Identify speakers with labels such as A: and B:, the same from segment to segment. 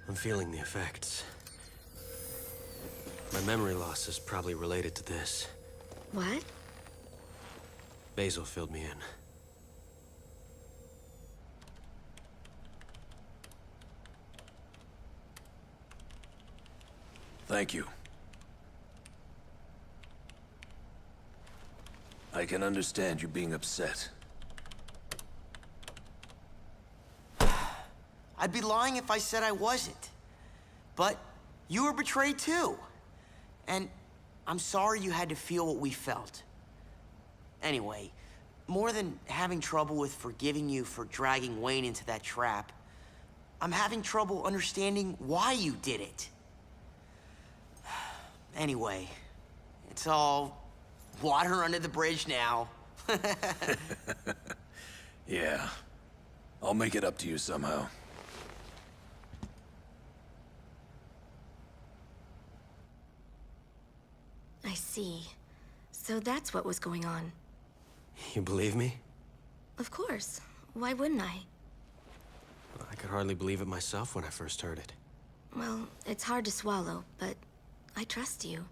A: I'm feeling the effects. My memory loss is probably related to this.
B: What?
A: Basil filled me in.
C: Thank you. I can understand you being upset.
D: I'd be lying if I said I wasn't. But you were betrayed too. And I'm sorry you had to feel what we felt. Anyway, more than having trouble with forgiving you for dragging Wayne into that trap, I'm having trouble understanding why you did it. Anyway, it's all water under the bridge now.
C: Yeah. I'll make it up to you somehow.
B: I see. So that's what was going on.
A: You believe me?
B: Of course. Why wouldn't I?
A: I could hardly believe it myself when I first heard it.
B: Well, it's hard to swallow, but I trust you.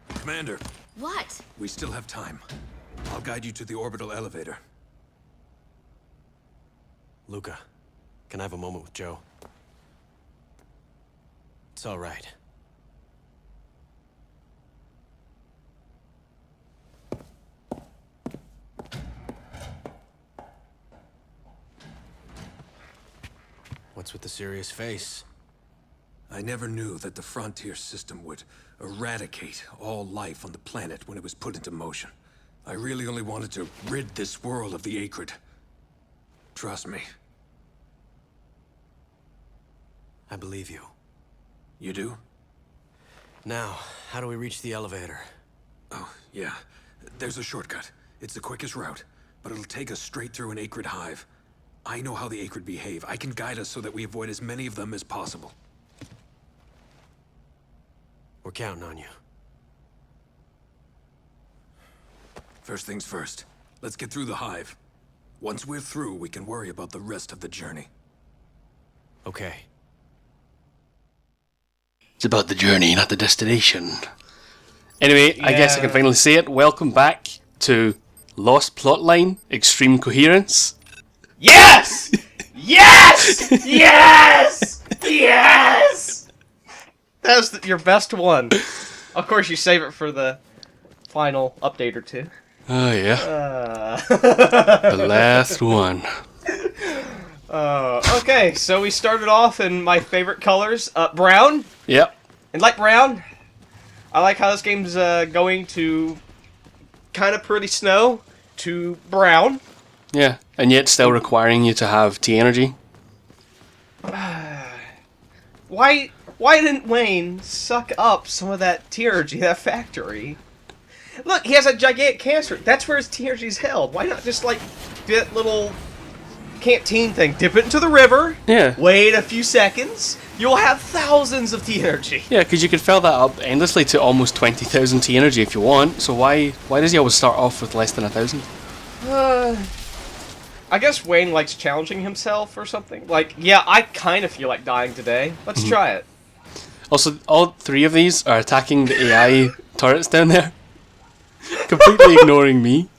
C: Commander,
B: What?
C: we still have time. I'll guide you to the orbital elevator.
A: Luca, can I have a moment with Joe? It's all right. What's with the serious face?
C: I never knew that the frontier system would eradicate all life on the planet when it was put into motion. I really only wanted to rid this world of the Acrid. Trust me.
A: I believe you.
C: You do?
A: Now, how do we reach the elevator?
C: Oh, yeah. There's a shortcut. It's the quickest route, but it'll take us straight through an Acrid hive. I know how the Acrid behave. I can guide us so that we avoid as many of them as possible.
A: We're counting on you.
C: First things first. Let's get through the hive. Once we're through, we can worry about the rest of the journey.
A: Okay.
E: It's about the journey, not the destination. Anyway, I guess I can finally say it. Welcome back to Lost Plotline, Extreme Coherence.
F: Yes! Yes! Yes! Yes! That was your best one. Of course, you save it for the final update or two.
E: Oh, yeah. The last one.
F: Okay, so we started off in my favorite colors, brown.
E: Yep.
F: And light brown. I like how this game's going to kind of pretty snow to brown.
E: Yeah, and yet still requiring you to have T energy.
F: Why didn't Wayne suck up some of that T energy, that factory? Look, he has a gigantic canister. That's where his T energy is held. Why not just, like, do that little canteen thing? Dip it into the river.
E: Yeah.
F: Wait a few seconds. You'll have thousands of T energy.
E: Yeah, because you could fill that up endlessly to almost 20,000 T energy if you want. So why does he always start off with less than 1,000?
F: I guess Wayne likes challenging himself or something. Like, yeah, I kind of feel like dying today. Let's try it.
E: Also, all three of these are attacking the AI turrets down there. Completely ignoring me.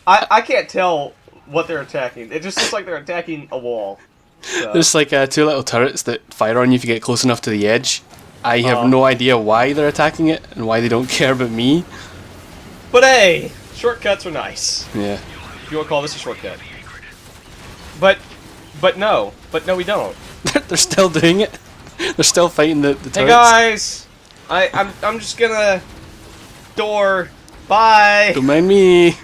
F: I can't tell what they're attacking. It just looks like they're attacking a wall. So.
E: There's like two little turrets that fire on you if you get close enough to the edge. I have no idea why they're attacking it and why they don't care about me.
F: But hey, shortcuts are nice.
E: Yeah.
F: If you want to call this a shortcut. But no, we don't.
E: They're still doing it. They're still fighting the turrets.
F: Hey guys, I'm just gonna door. Bye.
E: Don't mind me.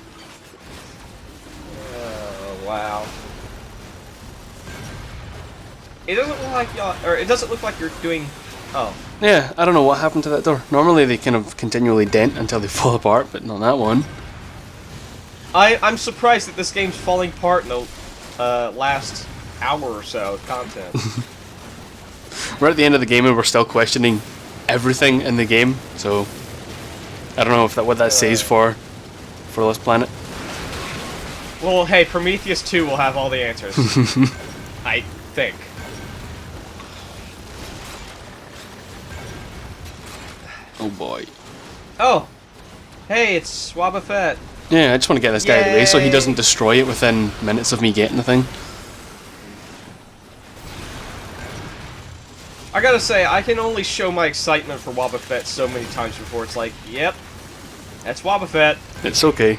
F: Oh wow. It doesn't look like y'all, or it doesn't look like you're doing. Oh.
E: Yeah, I don't know what happened to that door. Normally they kind of continually dent until they fall apart, but not that one.
F: I'm surprised that this game's falling apart in the last hour or so of content.
E: We're at the end of the game and we're still questioning everything in the game, so I don't know if what that says for this planet.
F: Well, hey, Prometheus 2 will have all the answers. I think.
E: Oh boy.
F: Oh! Hey, it's Wobba Fett.
E: Yeah, I just want to get this guy out of the way so he
F: Yay.
E: doesn't destroy it within minutes of me getting the thing.
F: I gotta say, I can only show my excitement for Wobba Fett so many times before it's like, yep, that's Wobba Fett.
E: It's okay.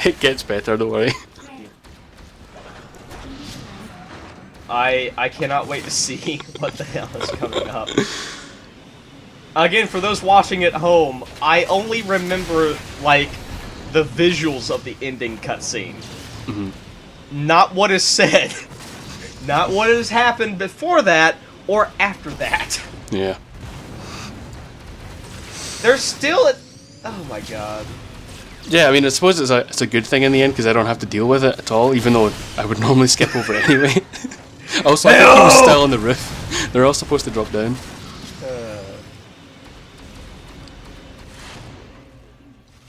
E: It gets better, don't worry.
F: I cannot wait to see what the hell is coming up. Again, for those watching at home, I only remember, like, the visuals of the ending cutscene.
E: Mm-hmm.
F: Not what is said. Not what has happened before that or after that.
E: Yeah.
F: There's still a... Oh my god.
E: Yeah, I mean, I suppose it's a good thing in the end because I don't have to deal with it at all, even though I would normally skip over it anyway. Also, I think he was still on the roof. They're all supposed to drop down.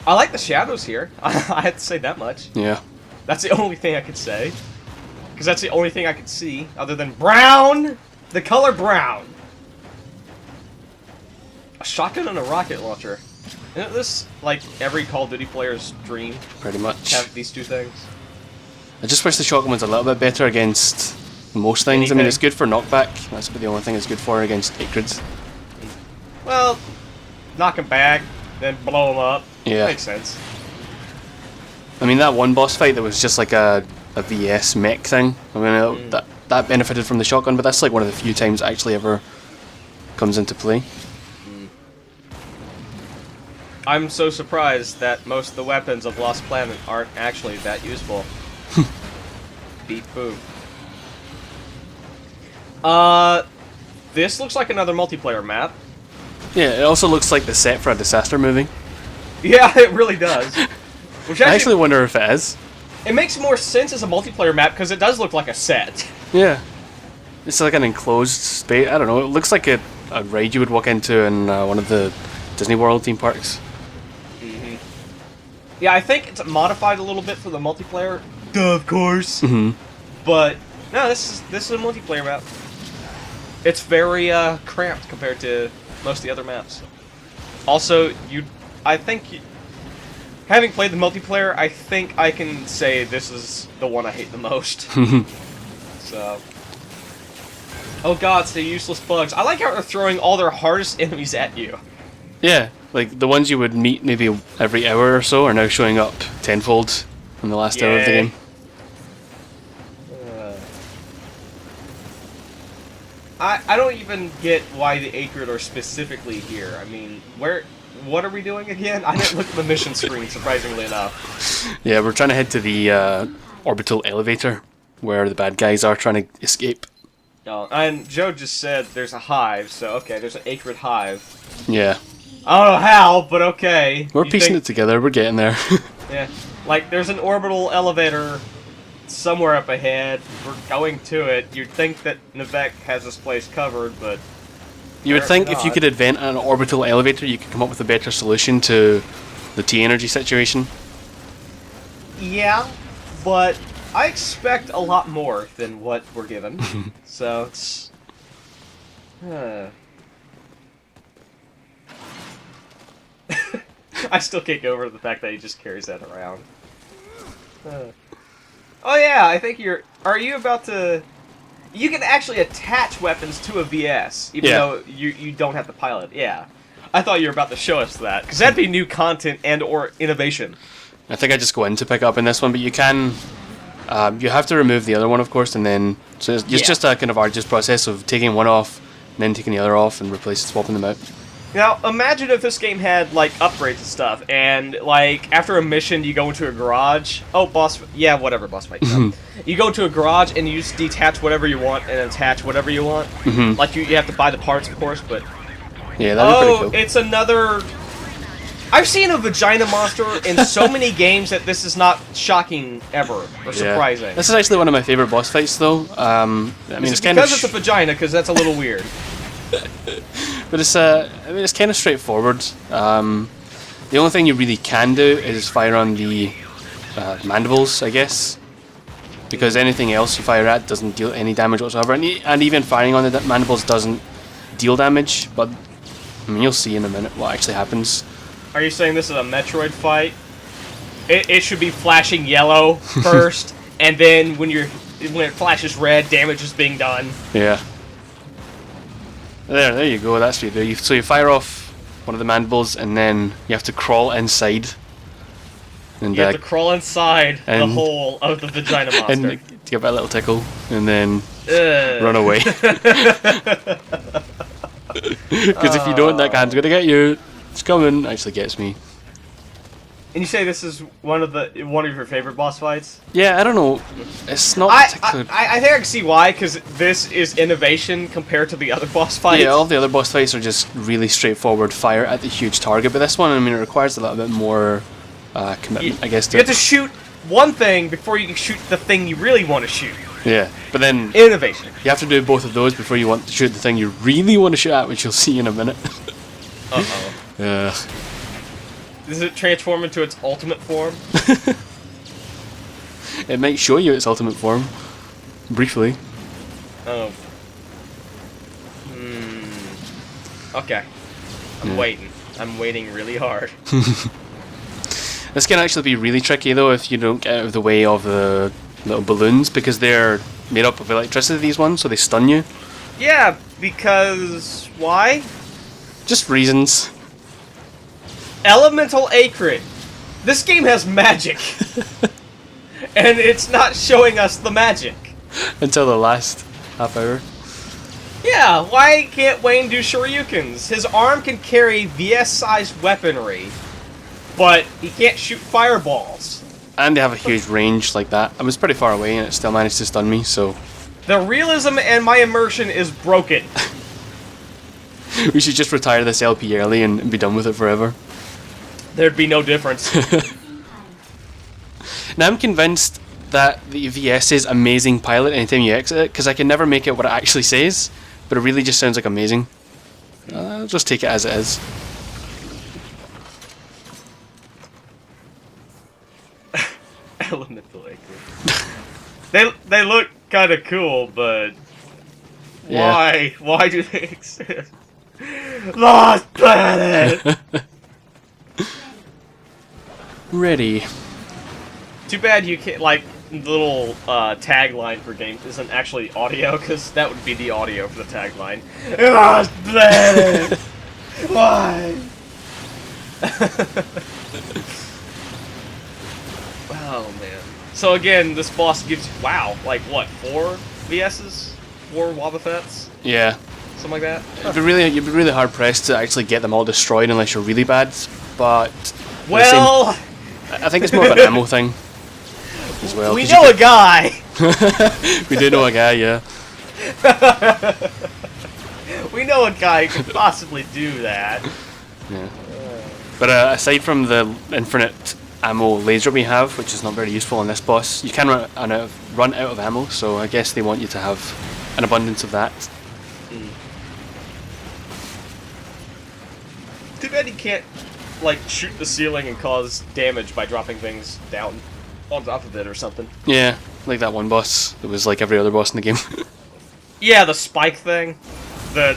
F: I like the shadows here. I have to say that much.
E: Yeah.
F: That's the only thing I could say. Because that's the only thing I could see, other than brown! The color brown! A shotgun and a rocket launcher. Isn't this, like, every Call of Duty player's dream?
E: Pretty much.
F: Have these two things?
E: I just wish the shotgun was a little bit better against most things. I mean,
F: Anything.
E: it's good for knockback. That's the only thing it's good for against Acrids.
F: Well, knock them back, then blow them up.
E: Yeah.
F: Makes sense.
E: I mean, that one boss fight that was just like a VS mech thing. I mean, that benefited from the shotgun, but that's like one of the few times it actually ever comes into play.
F: I'm so surprised that most of the weapons of Lost Planet aren't actually that useful. Beep boop. This looks like another multiplayer map.
E: Yeah, it also looks like the set for a disaster movie.
F: Yeah, it really does. Which
E: I actually wonder if it is.
F: it makes more sense as a multiplayer map because it does look like a set.
E: Yeah. It's like an enclosed space. I don't know. It looks like a ride you would walk into in one of the Disney World theme parks.
F: Yeah, I think it's modified a little bit for the multiplayer. Duh, of course.
E: Mm-hmm.
F: But no, this is a multiplayer map. It's very cramped compared to most of the other maps. Also, having played the multiplayer, I think I can say this is the one I hate the most. So, oh god, it's the useless bugs. I like how they're throwing all their hardest enemies at you.
E: Yeah, like the ones you would meet maybe every hour or so are now showing up tenfold in the last hour of the
F: Yeah.
E: game.
F: I don't even get why the Acrid are specifically here. I mean, what are we doing again? I didn't look at the mission screen, surprisingly enough.
E: Yeah, we're trying to head to the orbital elevator where the bad guys are trying to escape.
F: And Joe just said there's a hive, so okay, there's an Acrid hive.
E: Yeah.
F: I don't know how, but okay.
E: We're
F: You
E: piecing
F: think-
E: it together, we're getting there.
F: Yeah, like there's an orbital elevator somewhere up ahead. We're going to it. You'd think that Nivek has this place covered, but
E: You would think if you
F: not.
E: could invent an orbital elevator, you could come up with a better solution to the T-energy situation.
F: yeah, but I expect a lot more than what we're given. So it's. I still can't get over the fact that he just carries that around. Oh yeah, I think you're. Are you about to? You can actually attach weapons to a VS, even
E: Yeah.
F: though you don't have to pilot. Yeah, I thought you were about to show us that because that'd be new content and or innovation.
E: I think I just go in to pick up in this one, but you can... you have to remove the other one, of course, and then... So it's
F: Yeah.
E: just a kind of arduous process of taking one off, and then taking the other off, and swapping them out.
F: Now, imagine if this game had, like, upgrades and stuff, and, like, after a mission, you go into a garage. Oh, boss... Yeah, whatever, boss fight. You go to a garage, and you just detach whatever you want, and attach whatever you want. Like, you have to buy the parts, of course, but...
E: Yeah, that'd be pretty
F: Oh,
E: cool.
F: it's another... I've seen a vagina monster in so many games that this is not shocking ever, or surprising.
E: This is actually one of my favourite boss fights, though. I mean, it's kind of...
F: Because it's a vagina, because that's a little weird.
E: But it's I mean, it's kind of straightforward. The only thing you really can do is fire on the mandibles, I guess. Because anything else you fire at doesn't deal any damage whatsoever. And even firing on the mandibles doesn't deal damage. But, I mean, you'll see in a minute what actually happens.
F: Are you saying this is a Metroid fight? It should be flashing yellow first, and then when it flashes red, damage is being done.
E: Yeah. There you go. That's what you do. So you fire off one of the mandibles, and then you have to crawl inside. And
F: You have to crawl inside the
E: and-
F: hole of the vagina monster.
E: and give it a little tickle, and then run away. Because if you don't, that hand's gonna get you. It's coming. Actually gets me.
F: And you say this is one of your favorite boss fights?
E: Yeah, I don't know. It's not
F: I
E: particularly.
F: think I can see why, because this is innovation compared to the other boss fights.
E: Yeah, all the other boss fights are just really straightforward fire at the huge target, but this one, I mean, it requires a little bit more commitment, I guess.
F: You have to shoot one thing before you can shoot the thing you really want to shoot.
E: Yeah, but then
F: Innovation.
E: you have to do both of those before you want to shoot the thing you really want to shoot at, which you'll see in a minute.
F: Uh-oh.
E: Yeah.
F: Does it transform into its ultimate form?
E: It might show you its ultimate form, briefly.
F: Oh. Okay. I'm waiting. I'm waiting really hard.
E: This can actually be really tricky though if you don't get out of the way of the little balloons, because they're made up of electricity, these ones, so they stun you.
F: Yeah, because... why?
E: Just reasons.
F: Elemental Acrid. This game has magic. And it's not showing us the magic.
E: Until the last half hour.
F: Yeah, why can't Wayne do Shoryukens? His arm can carry VS-sized weaponry, but he can't shoot fireballs.
E: And they have a huge range like that. I was pretty far away and it still managed to stun me, so...
F: The realism and my immersion is broken.
E: We should just retire this LP early and be done with it forever.
F: There'd be no difference.
E: Now I'm convinced that the VS says amazing pilot anytime you exit it, because I can never make it what it actually says, but it really just sounds like amazing. I'll just take it as it is.
F: Elemental Acrid. They look kind of cool, but
E: Yeah.
F: why? Why do they exist? Lost Planet!
E: Ready.
F: Too bad you can't, like, the little tagline for games isn't actually audio, because that would be the audio for the tagline. Lost Planet! Why? Oh, man. So again, this boss gives you, wow, like what, 4 VS's? 4 Wobbuffets?
E: Yeah.
F: Something like that?
E: You'd be really hard pressed to actually get them all destroyed unless you're really bad, but...
F: Well...
E: I think it's more of an ammo thing as well.
F: We
E: 'cause
F: know a guy!
E: we do know a guy, yeah.
F: We know a guy who could possibly do that.
E: Yeah. But aside from the infinite ammo laser we have, which is not very useful on this boss, you can run out of ammo, so I guess they want you to have an abundance of that.
F: Too bad he can't, like, shoot the ceiling and cause damage by dropping things down on top of it or something.
E: Yeah, like that one boss that was like every other boss in the game.
F: Yeah, the spike thing.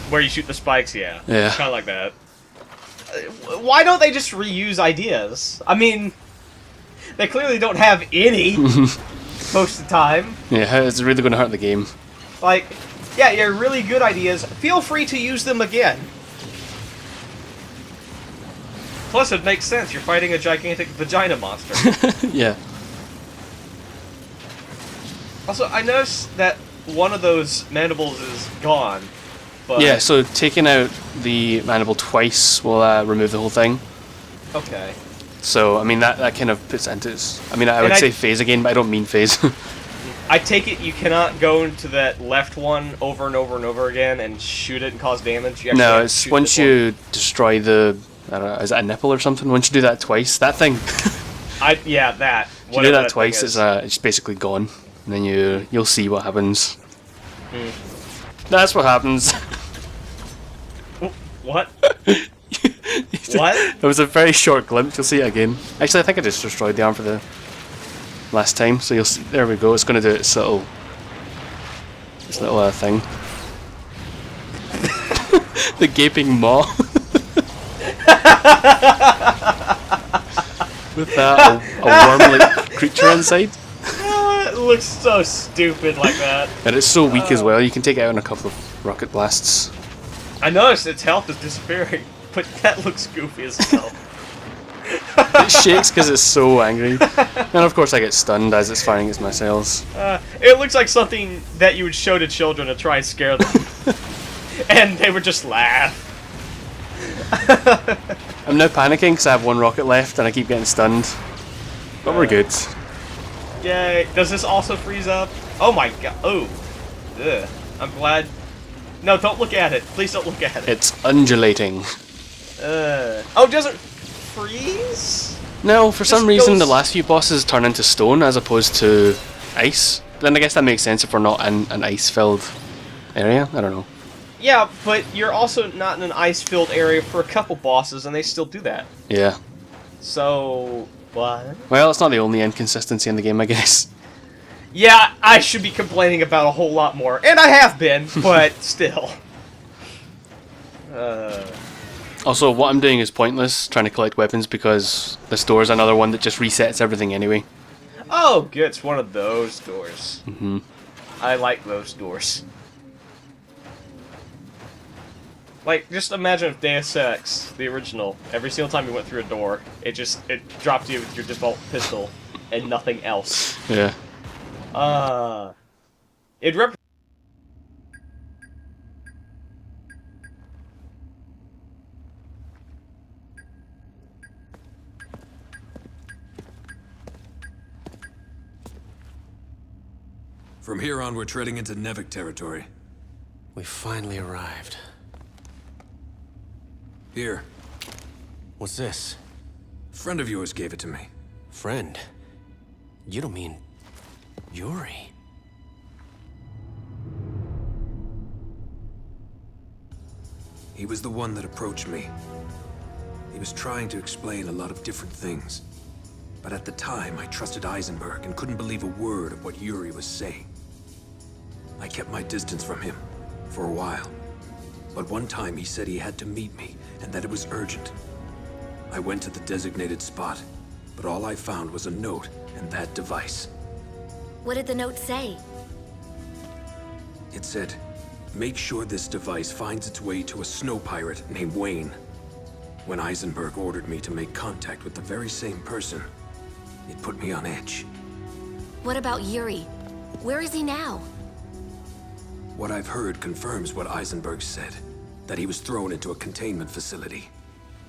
F: Where you shoot the spikes, yeah.
E: Yeah.
F: Kind of like that. Why don't they just reuse ideas? I mean, they clearly don't have any most of the time.
E: Yeah, it's really going to hurt the game.
F: Like, yeah, you're really good ideas. Feel free to use them again. Plus, it makes sense. You're fighting a gigantic vagina monster.
E: Yeah.
F: Also, I noticed that one of those mandibles is gone. But
E: Yeah, so taking out the mandible twice will remove the whole thing.
F: okay.
E: So, I mean, that kind of puts into I mean, I would say phase again, but I don't mean phase.
F: I take it you cannot go into that left one over and over and over again and shoot it and cause damage? You actually
E: No,
F: have to
E: it's
F: shoot
E: once
F: this
E: you destroy the... I don't know, is it a nipple or something? Once you do that twice, that thing...
F: one. Yeah, that.
E: If you do that twice, it's basically gone. And then you'll see what happens. That's what happens.
F: What? What?
E: It was a very short glimpse. You'll see it again. Actually, I think I just destroyed the arm for the last time. So you'll see, there we go. It's going to do its little thing. The gaping maw. With a worm-like creature inside.
F: It looks so stupid like that.
E: And it's so weak as well. You can take it out in a couple of rocket blasts.
F: I noticed its health is disappearing, but that looks goofy as hell.
E: It shakes because it's so angry. And of course I get stunned as it's firing its missiles.
F: It looks like something that you would show to children to try and scare them. And they would just laugh.
E: I'm now panicking because I have one rocket left and I keep getting stunned. But we're good.
F: Yay. Does this also freeze up? Oh my god. Oh. Ugh. I'm glad. No, don't look at it. Please don't look at it.
E: It's undulating.
F: Oh, does it freeze?
E: No, for some
F: Just
E: reason
F: goes-
E: the last few bosses turn into stone as opposed to ice. Then I guess that makes sense if we're not in an ice-filled area. I don't know.
F: Yeah, but you're also not in an ice-filled area for a couple bosses, and they still do that.
E: Yeah.
F: So, what?
E: Well, it's not the only inconsistency in the game, I guess.
F: Yeah, I should be complaining about a whole lot more, and I have been, but still.
E: Also, what I'm doing is pointless, trying to collect weapons, because this door is another one that just resets everything anyway.
F: Oh, good, it's one of those doors. Mm-hmm. I like those doors. Like, just imagine if Deus Ex, the original, every single time you went through a door, it dropped you with your default pistol and nothing else.
E: Yeah.
F: It rep-
C: From here on, we're treading into Nevik territory.
A: We finally arrived.
C: Here,
A: What's this?
C: a friend of yours gave it to me.
A: Friend? You don't mean Yuri?
C: He was the one that approached me. He was trying to explain a lot of different things. But at the time, I trusted Eisenberg and couldn't believe a word of what Yuri was saying. I kept my distance from him for a while. But one time he said he had to meet me and that it was urgent. I went to the designated spot, but all I found was a note and that device.
B: What did the note say?
C: It said, "Make sure this device finds its way to a snow pirate named Wayne." When Eisenberg ordered me to make contact with the very same person, it put me on edge.
B: What about Yuri? Where is he now?
C: What I've heard confirms what Eisenberg said, that he was thrown into a containment facility.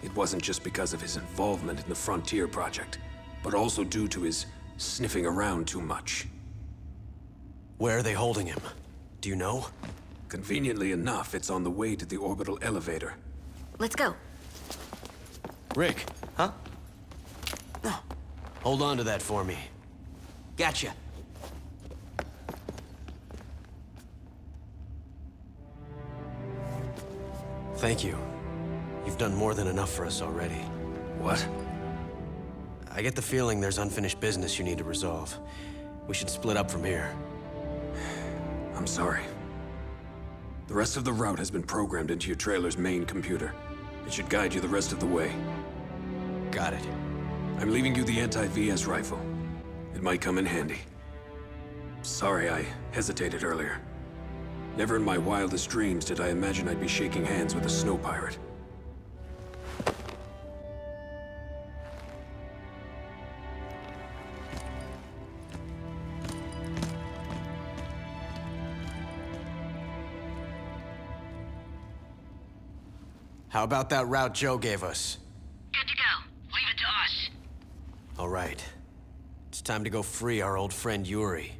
C: It wasn't just because of his involvement in the Frontier project, but also due to his sniffing around too much.
A: Where are they holding him? Do you know?
C: Conveniently enough, it's on the way to the orbital elevator.
B: Let's go.
A: Rick,
D: Huh? No.
A: hold on to that for me.
D: Gotcha.
A: Thank you. You've done more than enough for us already.
C: What?
A: I get the feeling there's unfinished business you need to resolve. We should split up from here.
C: I'm sorry. The rest of the route has been programmed into your trailer's main computer. It should guide you the rest of the way.
A: Got it.
C: I'm leaving you the anti-VS rifle. It might come in handy. Sorry I hesitated earlier. Never in my wildest dreams did I imagine I'd be shaking hands with a snow pirate.
A: How about that route Joe gave us?
G: Good to go. Leave it to us.
A: All right. It's time to go free our old friend Yuri.